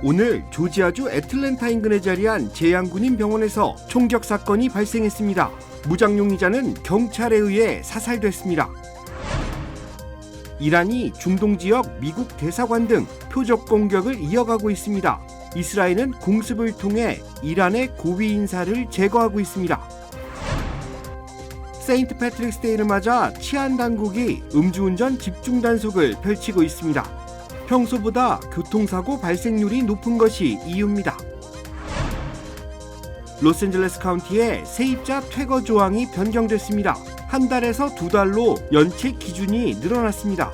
오늘 조지아주 애틀랜타 인근에 자리한 재향군인 병원에서 총격 사건이 발생했습니다. 무장 용의자는 경찰에 의해 사살됐습니다. 이란이 중동 지역 미국 대사관 등 표적 공격을 이어가고 있습니다. 이스라엘은 공습을 통해 이란의 고위 인사를 제거하고 있습니다. 세인트 패트릭스 데이를 맞아 치안 당국이 음주운전 집중 단속을 펼치고 있습니다. 평소보다 교통사고 발생률이 높은 것이 이유입니다. 로스앤젤레스 카운티의 세입자 퇴거 조항이 변경됐습니다. 한 달에서 2달로 연체 기준이 늘어났습니다.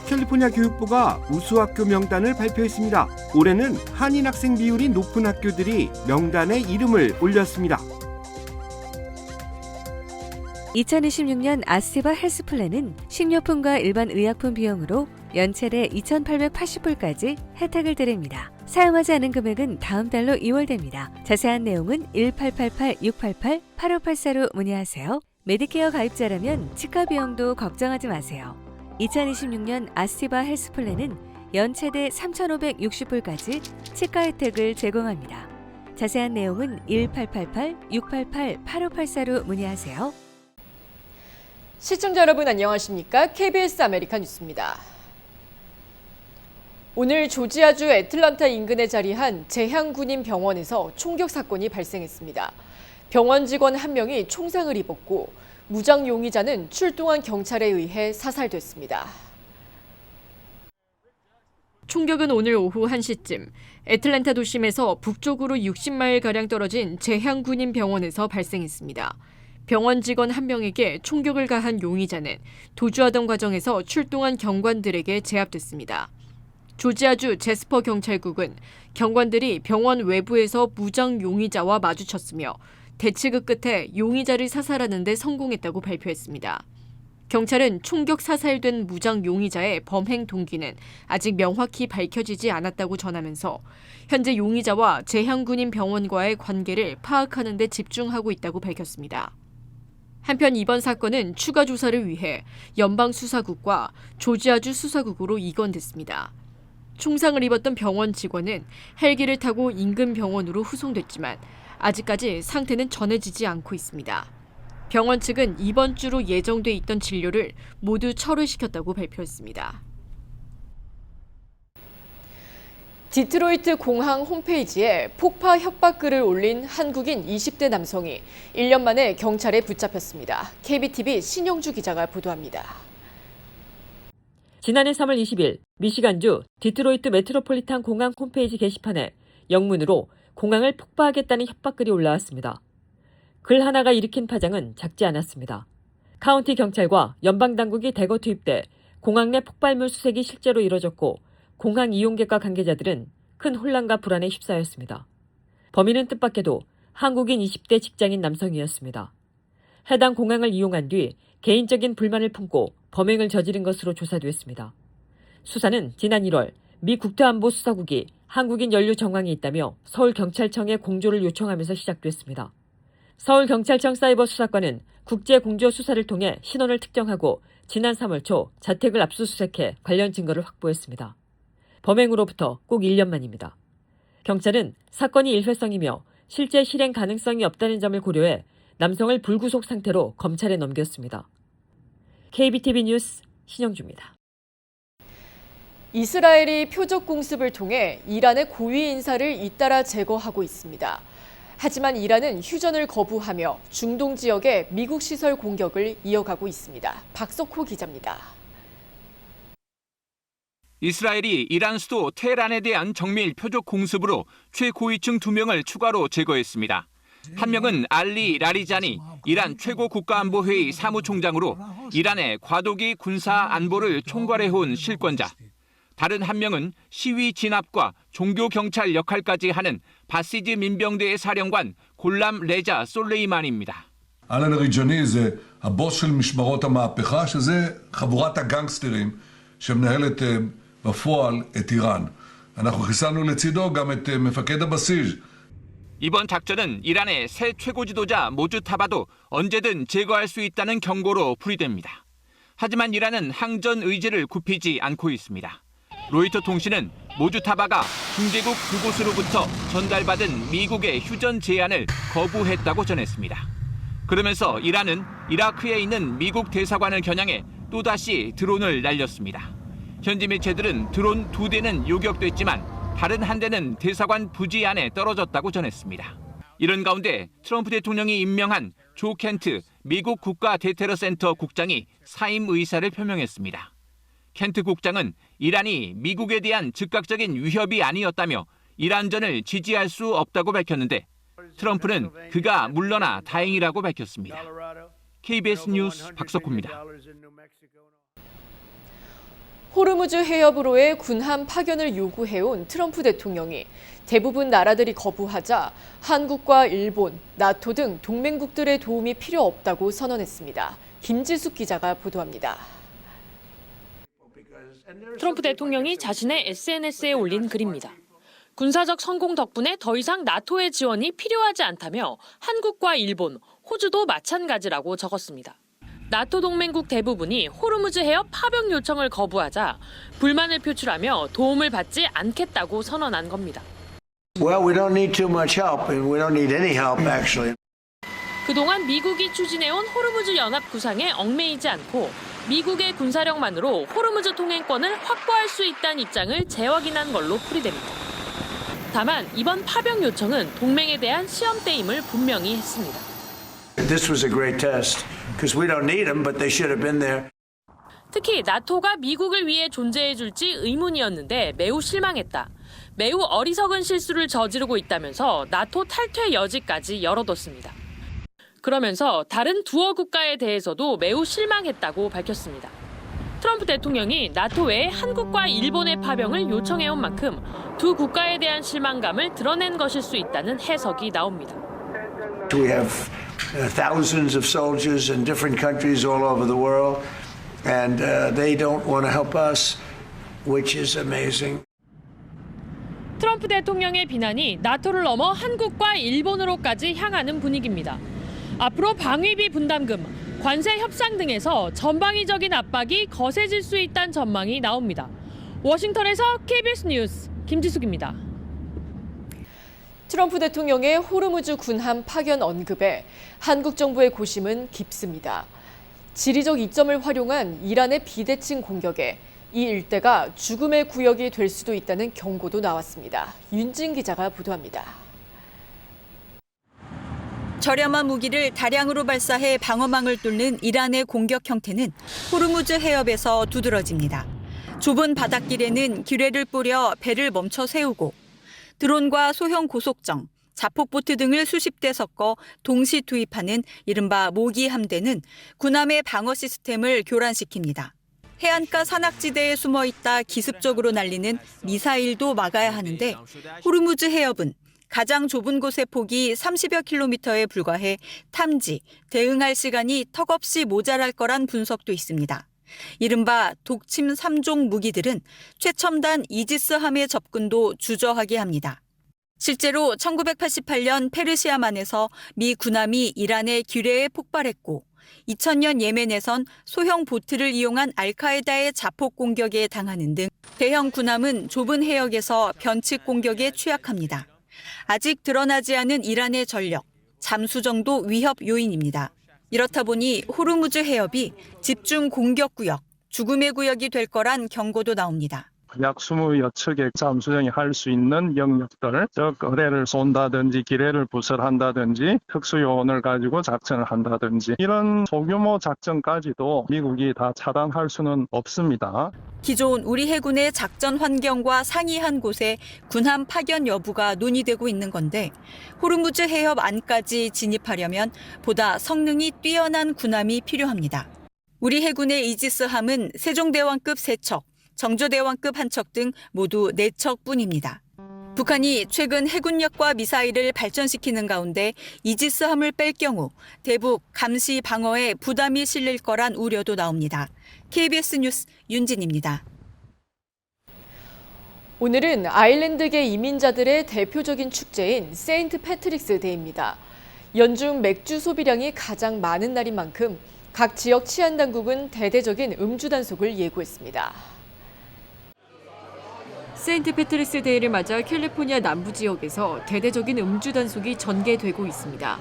캘리포니아 교육부가 우수학교 명단을 발표했습니다. 올해는 한인 학생 비율이 높은 학교들이 명단에 이름을 올렸습니다. 2026년 아스테바 헬스플랜은 식료품과 일반 의약품 비용으로 연체대 2,880불까지 혜택을 드립니다. 사용하지 않은 금액은 다음 달로 2월됩니다. 자세한 내용은 1888-688-8584로 문의하세요. 메디케어 가입자라면 치과 비용도 걱정하지 마세요. 2026년 아스테바 헬스플랜은 연체대 3,560불까지 치과 혜택을 제공합니다. 자세한 내용은 1888-688-8584로 문의하세요. 시청자 여러분 안녕하십니까? KBS 아메리카 뉴스입니다. 오늘 조지아주 애틀랜타 인근에 자리한 재향군인 병원에서 총격 사건이 발생했습니다. 병원 직원 한 명이 총상을 입었고 무장 용의자는 출동한 경찰에 의해 사살됐습니다. 총격은 오늘 오후 1시쯤 애틀랜타 도심에서 북쪽으로 60마일가량 떨어진 재향군인 병원에서 발생했습니다. 병원 직원 한 명에게 총격을 가한 용의자는 도주하던 과정에서 출동한 경관들에게 제압됐습니다. 조지아주 제스퍼 경찰국은 경관들이 병원 외부에서 무장 용의자와 마주쳤으며 대치극 끝에 용의자를 사살하는 데 성공했다고 발표했습니다. 경찰은 총격 사살된 무장 용의자의 범행 동기는 아직 명확히 밝혀지지 않았다고 전하면서 현재 용의자와 재향군인 병원과의 관계를 파악하는 데 집중하고 있다고 밝혔습니다. 한편 이번 사건은 추가 조사를 위해 연방수사국과 조지아주 수사국으로 이관됐습니다. 총상을 입었던 병원 직원은 헬기를 타고 인근 병원으로 후송됐지만 아직까지 상태는 전해지지 않고 있습니다. 병원 측은 이번 주로 예정돼 있던 진료를 모두 철회시켰다고 발표했습니다. 디트로이트 공항 홈페이지에 폭파 협박글을 올린 한국인 20대 남성이 1년 만에 경찰에 붙잡혔습니다. KBTV 신영주 기자가 보도합니다. 지난해 3월 20일 미시간주 디트로이트 메트로폴리탄 공항 홈페이지 게시판에 영문으로 공항을 폭파하겠다는 협박글이 올라왔습니다. 글 하나가 일으킨 파장은 작지 않았습니다. 카운티 경찰과 연방당국이 대거 투입돼 공항 내 폭발물 수색이 실제로 이뤄졌고 공항 이용객과 관계자들은 큰 혼란과 불안에 휩싸였습니다. 범인은 뜻밖에도 한국인 20대 직장인 남성이었습니다. 해당 공항을 이용한 뒤 개인적인 불만을 품고 범행을 저지른 것으로 조사됐습니다. 수사는 지난 1월 미 국토안보수사국이 한국인 연루 정황이 있다며 서울경찰청에 공조를 요청하면서 시작됐습니다. 서울경찰청 사이버수사과는 국제공조 수사를 통해 신원을 특정하고 지난 3월 초 자택을 압수수색해 관련 증거를 확보했습니다. 범행으로부터 꼭 1년 만입니다. 경찰은 사건이 일회성이며 실제 실행 가능성이 없다는 점을 고려해 남성을 불구속 상태로 검찰에 넘겼습니다. KBTV 뉴스 신영주입니다. 이스라엘이 표적 공습을 통해 이란의 고위 인사를 잇따라 제거하고 있습니다. 하지만 이란은 휴전을 거부하며 중동 지역의 미국 시설 공격을 이어가고 있습니다. 박석호 기자입니다. 이스라엘이 이란 수도 테헤란에 대한 정밀 표적 공습으로 최고위층 2명을 추가로 제거했습니다. 한 명은 알리 라리자니 이란 최고 국가안보회의 사무총장으로 이란의 과도기 군사 안보를 총괄해온 실권자. 다른 한 명은 시위 진압과 종교경찰 역할까지 하는 바시즈 민병대의 사령관 골람 레자 솔레이만입니다. אלן אריג'ני זה הבוס של משמרות המהפכה, שזה חבורת הגנגסטרים שמנהלת בפועל את איראן. אנחנו חיסלנו לצידו גם את מפקד הבסיס. 이번 작전은 이란의 새 최고 지도자 모주타바도 언제든 제거할 수 있다는 경고로 풀이됩니다. 하지만 이란은 항전 의지를 굽히지 않고 있습니다. 로이터 통신은 모주타바가 중재국 그곳으로부터 전달받은 미국의 휴전 제안을 거부했다고 전했습니다. 그러면서 이란은 이라크에 있는 미국 대사관을 겨냥해 또다시 드론을 날렸습니다. 현지 매체들은 드론 2대는 요격됐지만 다른 한 대는 대사관 부지 안에 떨어졌다고 전했습니다. 이런 가운데 트럼프 대통령이 임명한 조 켄트 미국 국가대테러센터 국장이 사임 의사를 표명했습니다. 켄트 국장은 이란이 미국에 대한 즉각적인 위협이 아니었다며 이란전을 지지할 수 없다고 밝혔는데 트럼프는 그가 물러나 다행이라고 밝혔습니다. KBS 뉴스 박석호입니다. 호르무즈 해협으로의 군함 파견을 요구해온 트럼프 대통령이 대부분 나라들이 거부하자 한국과 일본, 나토 등 동맹국들의 도움이 필요 없다고 선언했습니다. 김지숙 기자가 보도합니다. 트럼프 대통령이 자신의 SNS에 올린 글입니다. 군사적 성공 덕분에 더 이상 나토의 지원이 필요하지 않다며 한국과 일본, 호주도 마찬가지라고 적었습니다. 나토 동맹국 대부분이 호르무즈 해협 파병 요청을 거부하자 불만을 표출하며 도움을 받지 않겠다고 선언한 겁니다. Well, we don't need too much help, and we don't need any help, actually. 그동안 미국이 추진해온 호르무즈 연합 구상에 얽매이지 않고 미국의 군사력만으로 호르무즈 통행권을 확보할 수 있다는 입장을 재확인한 걸로 풀이됩니다. 다만 이번 파병 요청은 동맹에 대한 시험대임을 분명히 했습니다. This was a great test, because we don't need them, but they should have been there. 특히 나토가 미국을 위해 존재해줄지 의문이었는데 매우 실망했다. 매우 어리석은 실수를 저지르고 있다면서 나토 탈퇴 여지까지 열어뒀습니다. 그러면서 다른 두어 국가에 대해서도 매우 실망했다고 밝혔습니다. 트럼프 대통령이 나토 외에 한국과 일본의 파병을 요청해온 만큼 두 국가에 대한 실망감을 드러낸 것일 수 있다는 해석이 나옵니다. We have thousands of soldiers in different countries all over the world, and they don't want to help us, which is amazing. 트럼프 대통령의 비난이 나토를 넘어 한국과 일본으로까지 향하는 분위기입니다. 앞으로 방위비 분담금, 관세 협상 등에서 전방위적인 압박이 거세질 수 있다는 전망이 나옵니다. 워싱턴에서 KBS 뉴스 김지숙입니다. 트럼프 대통령의 호르무즈 군함 파견 언급에 한국 정부의 고심은 깊습니다. 지리적 이점을 활용한 이란의 비대칭 공격에 이 일대가 죽음의 구역이 될 수도 있다는 경고도 나왔습니다. 윤진 기자가 보도합니다. 저렴한 무기를 다량으로 발사해 방어망을 뚫는 이란의 공격 형태는 호르무즈 해협에서 두드러집니다. 좁은 바닷길에는 기뢰를 뿌려 배를 멈춰 세우고 드론과 소형 고속정, 자폭보트 등을 수십 대 섞어 동시 투입하는 이른바 모기 함대는 군함의 방어 시스템을 교란시킵니다. 해안가 산악지대에 숨어있다 기습적으로 날리는 미사일도 막아야 하는데 호르무즈 해협은 가장 좁은 곳의 폭이 30여 킬로미터에 불과해 탐지, 대응할 시간이 턱없이 모자랄 거란 분석도 있습니다. 이른바 독침 3종 무기들은 최첨단 이지스함의 접근도 주저하게 합니다. 실제로 1988년 페르시아만에서 미 군함이 이란의 기뢰에 폭발했고 2000년 예멘에선 소형 보트를 이용한 알카에다의 자폭 공격에 당하는 등 대형 군함은 좁은 해역에서 변칙 공격에 취약합니다. 아직 드러나지 않은 이란의 전력, 잠수정도 위협 요인입니다. 이렇다 보니 호르무즈 해협이 집중 공격 구역, 죽음의 구역이 될 거란 경고도 나옵니다. 약 20여 척의 잠수정이 할 수 있는 영역들, 즉 어뢰를 쏜다든지 기뢰를 부설한다든지 특수요원을 가지고 작전을 한다든지 이런 소규모 작전까지도 미국이 다 차단할 수는 없습니다. 기존 우리 해군의 작전 환경과 상이한 곳에 군함 파견 여부가 논의되고 있는 건데 호르무즈 해협 안까지 진입하려면 보다 성능이 뛰어난 군함이 필요합니다. 우리 해군의 이지스함은 세종대왕급 3척, 정조대왕급 1척 등 모두 4척뿐입니다. 북한이 최근 해군력과 미사일을 발전시키는 가운데 이지스함을 뺄 경우 대북 감시 방어에 부담이 실릴 거란 우려도 나옵니다. KBS 뉴스 윤진입니다. 오늘은 아일랜드계 이민자들의 대표적인 축제인 세인트 패트릭스 데이입니다. 연중 맥주 소비량이 가장 많은 날인 만큼 각 지역 치안 당국은 대대적인 음주 단속을 예고했습니다. 세인트 패트릭스 데이를 맞아 캘리포니아 남부 지역에서 대대적인 음주 단속이 전개되고 있습니다.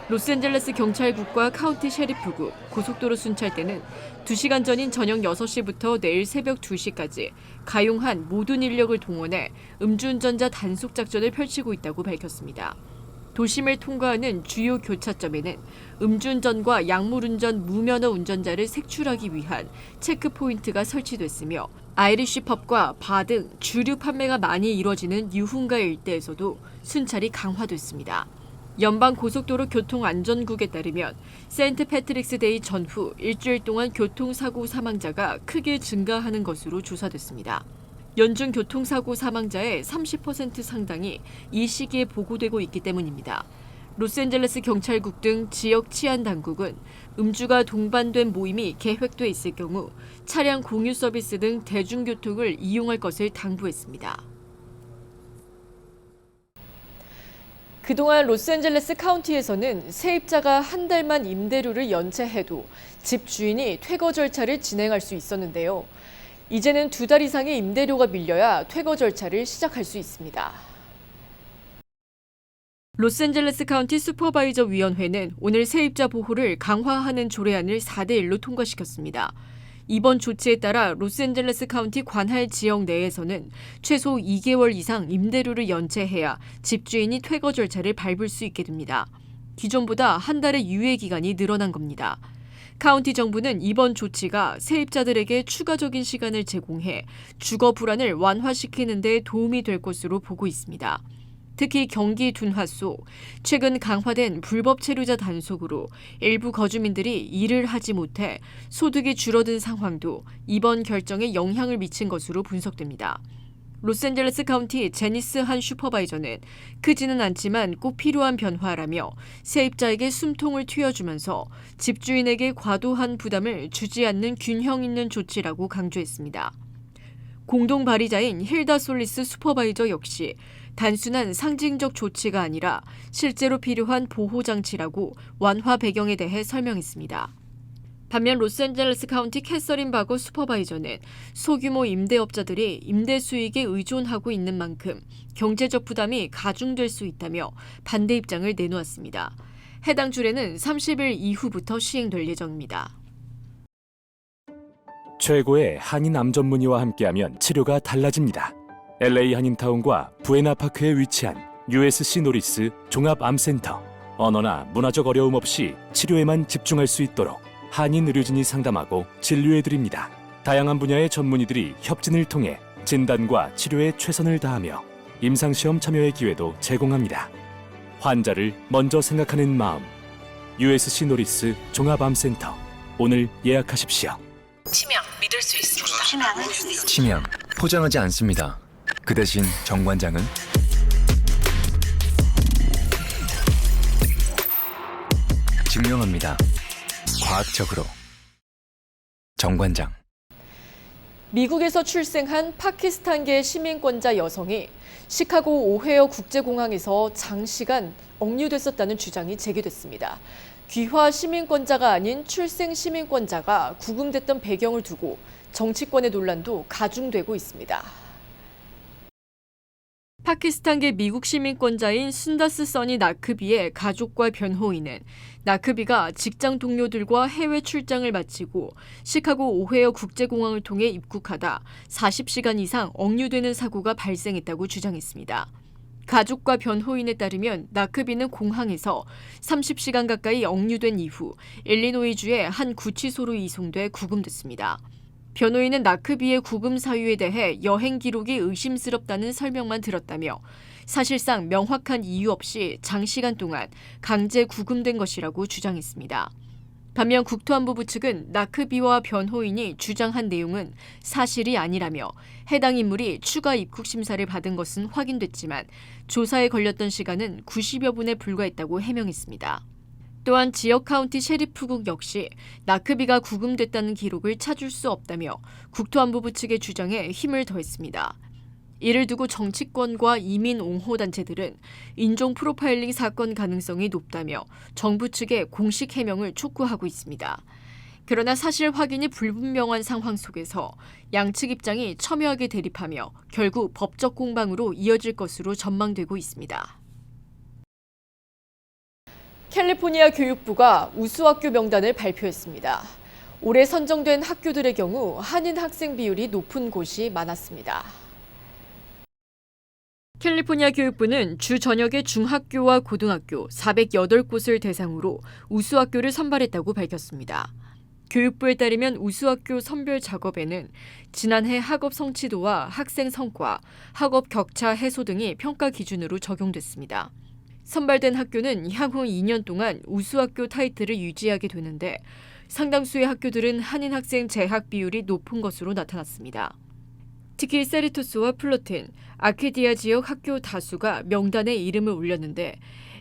로스앤젤레스 경찰국과 카운티 셰리프국, 고속도로 순찰대는 2시간 전인 저녁 6시부터 내일 새벽 2시까지 가용한 모든 인력을 동원해 음주운전자 단속 작전을 펼치고 있다고 밝혔습니다. 도심을 통과하는 주요 교차점에는 음주운전과 약물운전 무면허 운전자를 색출하기 위한 체크포인트가 설치됐으며 아이리쉬 펍과 바 등 주류 판매가 많이 이뤄지는 유흥가 일대에서도 순찰이 강화됐습니다. 연방고속도로 교통안전국에 따르면 세인트 패트릭스 데이 전후 일주일 동안 교통사고 사망자가 크게 증가하는 것으로 조사됐습니다. 연중 교통사고 사망자의 30% 상당이 이 시기에 보고되고 있기 때문입니다. 로스앤젤레스 경찰국 등 지역 치안 당국은 음주가 동반된 모임이 계획돼 있을 경우 차량 공유 서비스 등 대중교통을 이용할 것을 당부했습니다. 그동안 로스앤젤레스 카운티에서는 세입자가 한 달만 임대료를 연체해도 집 주인이 퇴거 절차를 진행할 수 있었는데요. 이제는 2달 이상의 임대료가 밀려야 퇴거 절차를 시작할 수 있습니다. 로스앤젤레스 카운티 슈퍼바이저 위원회는 오늘 세입자 보호를 강화하는 조례안을 4대1로 통과시켰습니다. 이번 조치에 따라 로스앤젤레스 카운티 관할 지역 내에서는 최소 2개월 이상 임대료를 연체해야 집주인이 퇴거 절차를 밟을 수 있게 됩니다. 기존보다 한 달의 유예 기간이 늘어난 겁니다. 카운티 정부는 이번 조치가 세입자들에게 추가적인 시간을 제공해 주거 불안을 완화시키는 데 도움이 될 것으로 보고 있습니다. 특히 경기 둔화 속 최근 강화된 불법 체류자 단속으로 일부 거주민들이 일을 하지 못해 소득이 줄어든 상황도 이번 결정에 영향을 미친 것으로 분석됩니다. 로스앤젤레스 카운티 제니스 한 슈퍼바이저는 크지는 않지만 꼭 필요한 변화라며 세입자에게 숨통을 틔워주면서 집주인에게 과도한 부담을 주지 않는 균형 있는 조치라고 강조했습니다. 공동 발의자인 힐다 솔리스 슈퍼바이저 역시 단순한 상징적 조치가 아니라 실제로 필요한 보호장치라고 완화 배경에 대해 설명했습니다. 반면 로스앤젤레스 카운티 캐서린 바거 슈퍼바이저는 소규모 임대업자들이 임대 수익에 의존하고 있는 만큼 경제적 부담이 가중될 수 있다며 반대 입장을 내놓았습니다. 해당 조례는 30일 이후부터 시행될 예정입니다. 최고의 한인 암 전문의와 함께하면 치료가 달라집니다. LA 한인타운과 부에나파크에 위치한 USC 노리스 종합암센터. 언어나 문화적 어려움 없이 치료에만 집중할 수 있도록 한인 의료진이 상담하고 진료해드립니다. 다양한 분야의 전문의들이 협진을 통해 진단과 치료에 최선을 다하며 임상시험 참여의 기회도 제공합니다. 환자를 먼저 생각하는 마음. USC 노리스 종합암센터. 오늘 예약하십시오. 치명 믿을 수 있습니다. 치명 포장하지 않습니다. 그 대신 정관장은 증명합니다. 과학적으로. 정관장. 미국에서 출생한 파키스탄계 시민권자 여성이 시카고 오헤어 국제공항에서 장시간 억류됐었다는 주장이 제기됐습니다. 귀화 시민권자가 아닌 출생 시민권자가 구금됐던 배경을 두고 정치권의 논란도 가중되고 있습니다. 파키스탄계 미국 시민권자인 순다스 써니 나크비의 가족과 변호인은 나크비가 직장 동료들과 해외 출장을 마치고 시카고 오헤어 국제공항을 통해 입국하다 40시간 이상 억류되는 사고가 발생했다고 주장했습니다. 가족과 변호인에 따르면 나크비는 공항에서 30시간 가까이 억류된 이후 일리노이주의 한 구치소로 이송돼 구금됐습니다. 변호인은 나크비의 구금 사유에 대해 여행 기록이 의심스럽다는 설명만 들었다며 사실상 명확한 이유 없이 장시간 동안 강제 구금된 것이라고 주장했습니다. 반면 국토안보부 측은 나크비와 변호인이 주장한 내용은 사실이 아니라며 해당 인물이 추가 입국 심사를 받은 것은 확인됐지만 조사에 걸렸던 시간은 90여 분에 불과했다고 해명했습니다. 또한 지역 카운티 셰리프국 역시 나크비가 구금됐다는 기록을 찾을 수 없다며 국토안보부 측의 주장에 힘을 더했습니다. 이를 두고 정치권과 이민 옹호 단체들은 인종 프로파일링 사건 가능성이 높다며 정부 측의 공식 해명을 촉구하고 있습니다. 그러나 사실 확인이 불분명한 상황 속에서 양측 입장이 첨예하게 대립하며 결국 법적 공방으로 이어질 것으로 전망되고 있습니다. 캘리포니아 교육부가 우수학교 명단을 발표했습니다. 올해 선정된 학교들의 경우 한인 학생 비율이 높은 곳이 많았습니다. 캘리포니아 교육부는 주 전역의 중학교와 고등학교 408곳을 대상으로 우수학교를 선발했다고 밝혔습니다. 교육부에 따르면 우수학교 선별 작업에는 지난해 학업 성취도와 학생 성과, 학업 격차 해소 등이 평가 기준으로 적용됐습니다. 선발된 학교는 향후 2년 동안 우수학교 타이틀을 유지하게 되는데 상당수의 학교들은 한인 학생 재학 비율이 높은 것으로 나타났습니다. 특히 세리토스와 플러튼, 아케디아 지역 학교 다수가 명단에 이름을 올렸는데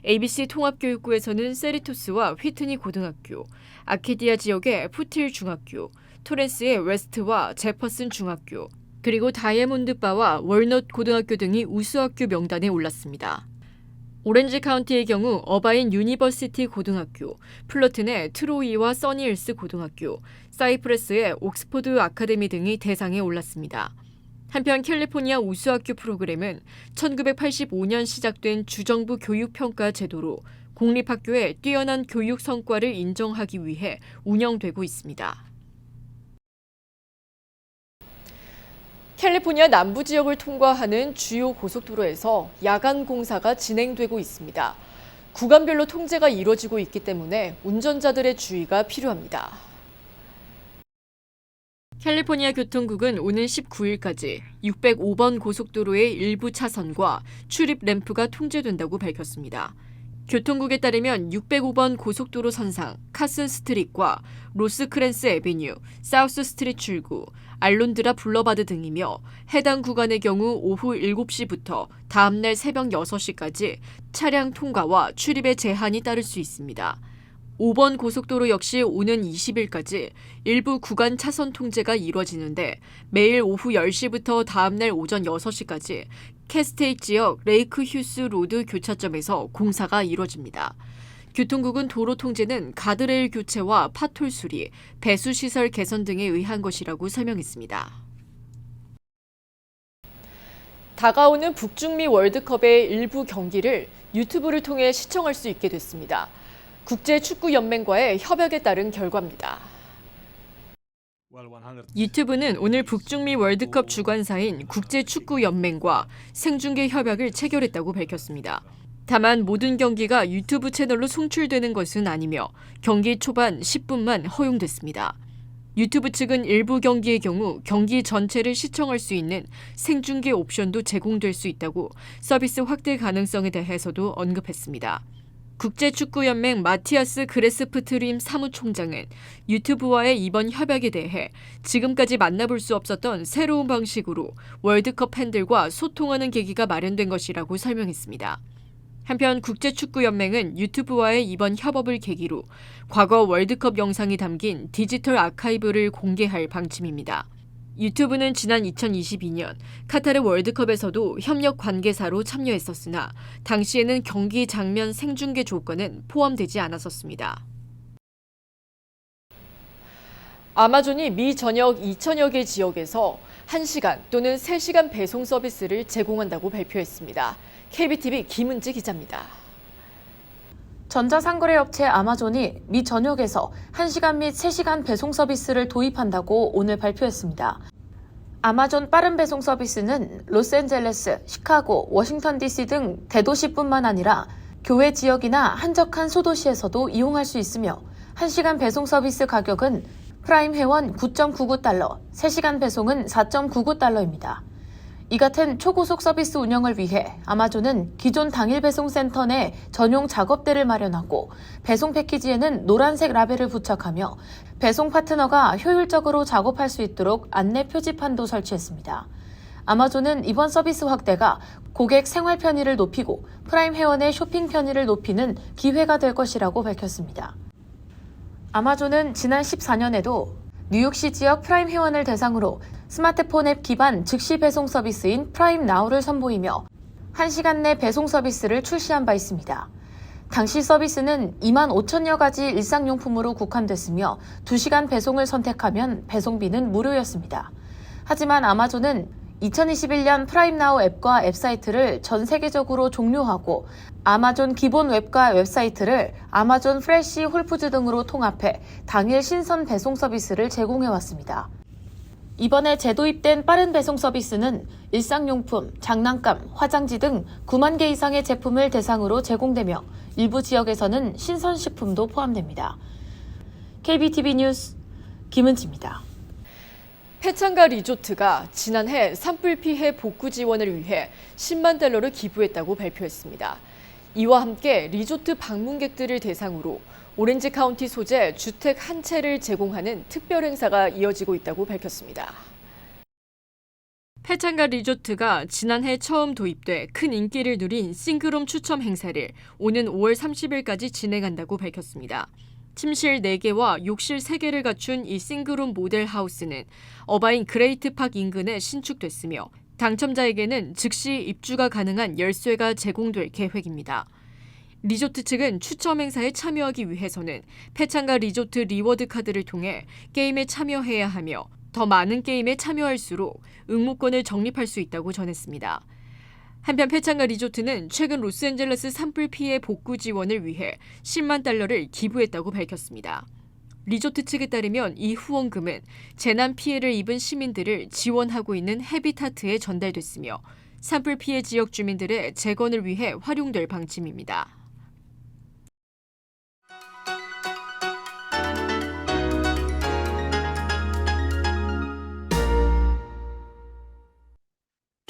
ABC 통합교육부에서는 세리토스와 휘트니 고등학교, 아케디아 지역의 푸틸 중학교, 토렌스의 웨스트와 제퍼슨 중학교, 그리고 다이아몬드 바와 월넛 고등학교 등이 우수학교 명단에 올랐습니다. 오렌지 카운티의 경우 어바인 유니버시티 고등학교, 플러튼의 트로이와 써니힐스 고등학교, 사이프러스의 옥스퍼드 아카데미 등이 대상에 올랐습니다. 한편 캘리포니아 우수학교 프로그램은 1985년 시작된 주정부 교육평가 제도로 공립학교의 뛰어난 교육 성과를 인정하기 위해 운영되고 있습니다. 캘리포니아 남부 지역을 통과하는 주요 고속도로에서 야간 공사가 진행되고 있습니다. 구간별로 통제가 이루어지고 있기 때문에 운전자들의 주의가 필요합니다. 캘리포니아 교통국은 오는 19일까지 605번 고속도로의 일부 차선과 출입 램프가 통제된다고 밝혔습니다. 교통국에 따르면 605번 고속도로 선상, 카슨 스트릿과 로스크랜스 애비뉴, 사우스 스트릿 출구, 알론드라 블러바드 등이며 해당 구간의 경우 오후 7시부터 다음날 새벽 6시까지 차량 통과와 출입에 제한이 따를 수 있습니다. 5번 고속도로 역시 오는 20일까지 일부 구간 차선 통제가 이루어지는데 매일 오후 10시부터 다음날 오전 6시까지 캐스테이트 지역 레이크 휴스 로드 교차점에서 공사가 이루어집니다. 교통국은 도로 통제는 가드레일 교체와 파톨 수리, 배수 시설 개선 등에 의한 것이라고 설명했습니다. 다가오는 북중미 월드컵의 일부 경기를 유튜브를 통해 시청할 수 있게 됐습니다. 국제축구연맹과의 협약에 따른 결과입니다. 유튜브는 오늘 북중미 월드컵 주관사인 국제축구연맹과 생중계 협약을 체결했다고 밝혔습니다. 다만 모든 경기가 유튜브 채널로 송출되는 것은 아니며 경기 초반 10분만 허용됐습니다. 유튜브 측은 일부 경기의 경우 경기 전체를 시청할 수 있는 생중계 옵션도 제공될 수 있다고 서비스 확대 가능성에 대해서도 언급했습니다. 국제축구연맹 마티아스 그레스프트림 사무총장은 유튜브와의 이번 협약에 대해 지금까지 만나볼 수 없었던 새로운 방식으로 월드컵 팬들과 소통하는 계기가 마련된 것이라고 설명했습니다. 한편 국제축구연맹은 유튜브와의 이번 협업을 계기로 과거 월드컵 영상이 담긴 디지털 아카이브를 공개할 방침입니다. 유튜브는 지난 2022년 카타르 월드컵에서도 협력 관계사로 참여했었으나 당시에는 경기 장면 생중계 조건은 포함되지 않았었습니다. 아마존이 미 전역 2천여 개 지역에서 1시간 또는 3시간 배송 서비스를 제공한다고 발표했습니다. KBTV 김은지 기자입니다. 전자상거래 업체 아마존이 미 전역에서 1시간 및 3시간 배송 서비스를 도입한다고 오늘 발표했습니다. 아마존 빠른 배송 서비스는 로스앤젤레스, 시카고, 워싱턴 DC 등 대도시뿐만 아니라 교외 지역이나 한적한 소도시에서도 이용할 수 있으며 1시간 배송 서비스 가격은 프라임 회원 9.99달러, 3시간 배송은 4.99달러입니다. 이 같은 초고속 서비스 운영을 위해 아마존은 기존 당일 배송 센터 내 전용 작업대를 마련하고 배송 패키지에는 노란색 라벨을 부착하며 배송 파트너가 효율적으로 작업할 수 있도록 안내 표지판도 설치했습니다. 아마존은 이번 서비스 확대가 고객 생활 편의를 높이고 프라임 회원의 쇼핑 편의를 높이는 기회가 될 것이라고 밝혔습니다. 아마존은 지난 14년에도 뉴욕시 지역 프라임 회원을 대상으로 스마트폰 앱 기반 즉시 배송 서비스인 프라임 나우를 선보이며 1시간 내 배송 서비스를 출시한 바 있습니다. 당시 서비스는 2만 5천여 가지 일상용품으로 국한됐으며 2시간 배송을 선택하면 배송비는 무료였습니다. 하지만 아마존은 2021년 프라임나우 앱과 웹사이트를 전 세계적으로 종료하고 아마존 기본 웹과 웹사이트를 아마존 프레시, 홀푸드 등으로 통합해 당일 신선 배송 서비스를 제공해왔습니다. 이번에 재도입된 빠른 배송 서비스는 일상용품, 장난감, 화장지 등 9만 개 이상의 제품을 대상으로 제공되며 일부 지역에서는 신선식품도 포함됩니다. KBTV 뉴스 김은지입니다. 패창가 리조트가 지난해 산불 피해 복구 지원을 위해 10만 달러를 기부했다고 발표했습니다. 이와 함께 리조트 방문객들을 대상으로 오렌지 카운티 소재 주택 한 채를 제공하는 특별 행사가 이어지고 있다고 밝혔습니다. 패창가 리조트가 지난해 처음 도입돼 큰 인기를 누린 싱글홈 추첨 행사를 오는 5월 30일까지 진행한다고 밝혔습니다. 침실 4개와 욕실 3개를 갖춘 이 싱글홈 모델 하우스는 어바인 그레이트팍 인근에 신축됐으며 당첨자에게는 즉시 입주가 가능한 열쇠가 제공될 계획입니다. 리조트 측은 추첨 행사에 참여하기 위해서는 패창가 리조트 리워드 카드를 통해 게임에 참여해야 하며 더 많은 게임에 참여할수록 응모권을 적립할 수 있다고 전했습니다. 한편 패창가 리조트는 최근 로스앤젤레스 산불 피해 복구 지원을 위해 10만 달러를 기부했다고 밝혔습니다. 리조트 측에 따르면 이 후원금은 재난 피해를 입은 시민들을 지원하고 있는 헤비타트에 전달됐으며 산불 피해 지역 주민들의 재건을 위해 활용될 방침입니다.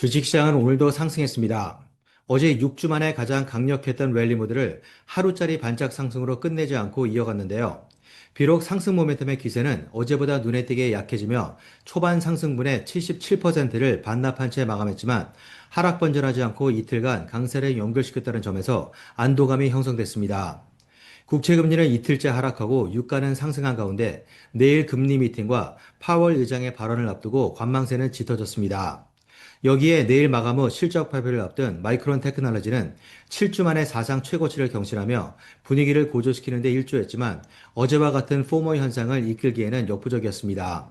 주식시장은 오늘도 상승했습니다. 어제 6주 만에 가장 강력했던 랠리 모드를 하루짜리 반짝 상승으로 끝내지 않고 이어갔는데요. 비록 상승 모멘텀의 기세는 어제보다 눈에 띄게 약해지며 초반 상승분의 77%를 반납한 채 마감했지만 하락 번전하지 않고 이틀간 강세를 연결시켰다는 점에서 안도감이 형성됐습니다. 국채금리는 이틀째 하락하고 유가는 상승한 가운데 내일 금리 미팅과 파월 의장의 발언을 앞두고 관망세는 짙어졌습니다. 여기에 내일 마감 후 실적 발표를 앞둔 마이크론 테크놀로지는 7주 만에 사상 최고치를 경신하며 분위기를 고조시키는 데 일조했지만 어제와 같은 포모 현상을 이끌기에는 역부족이었습니다.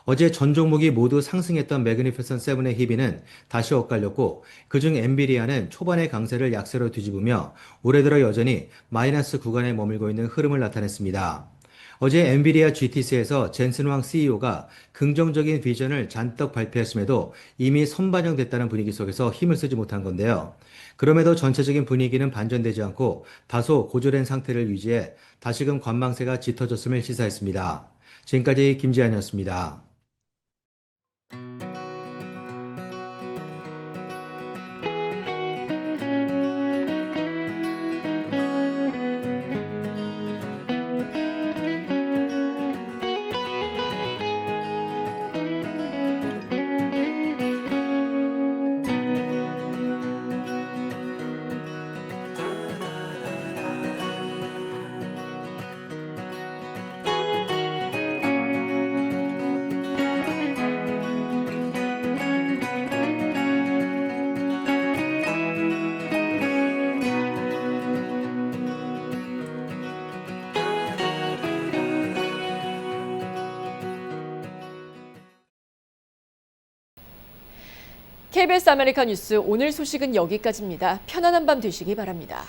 어제 전 종목이 모두 상승했던 매그니피선트 세븐의 희비는 다시 엇갈렸고 그중 엔비디아는 초반의 강세를 약세로 뒤집으며 올해 들어 여전히 마이너스 구간에 머물고 있는 흐름을 나타냈습니다. 어제 엔비디아 GTC에서 젠슨 황 CEO가 긍정적인 비전을 잔뜩 발표했음에도 이미 선반영됐다는 분위기 속에서 힘을 쓰지 못한 건데요. 그럼에도 전체적인 분위기는 반전되지 않고 다소 고조된 상태를 유지해 다시금 관망세가 짙어졌음을 시사했습니다. 지금까지 김지한이었습니다. KBS 아메리카 뉴스 오늘 소식은 여기까지입니다. 편안한 밤 되시기 바랍니다.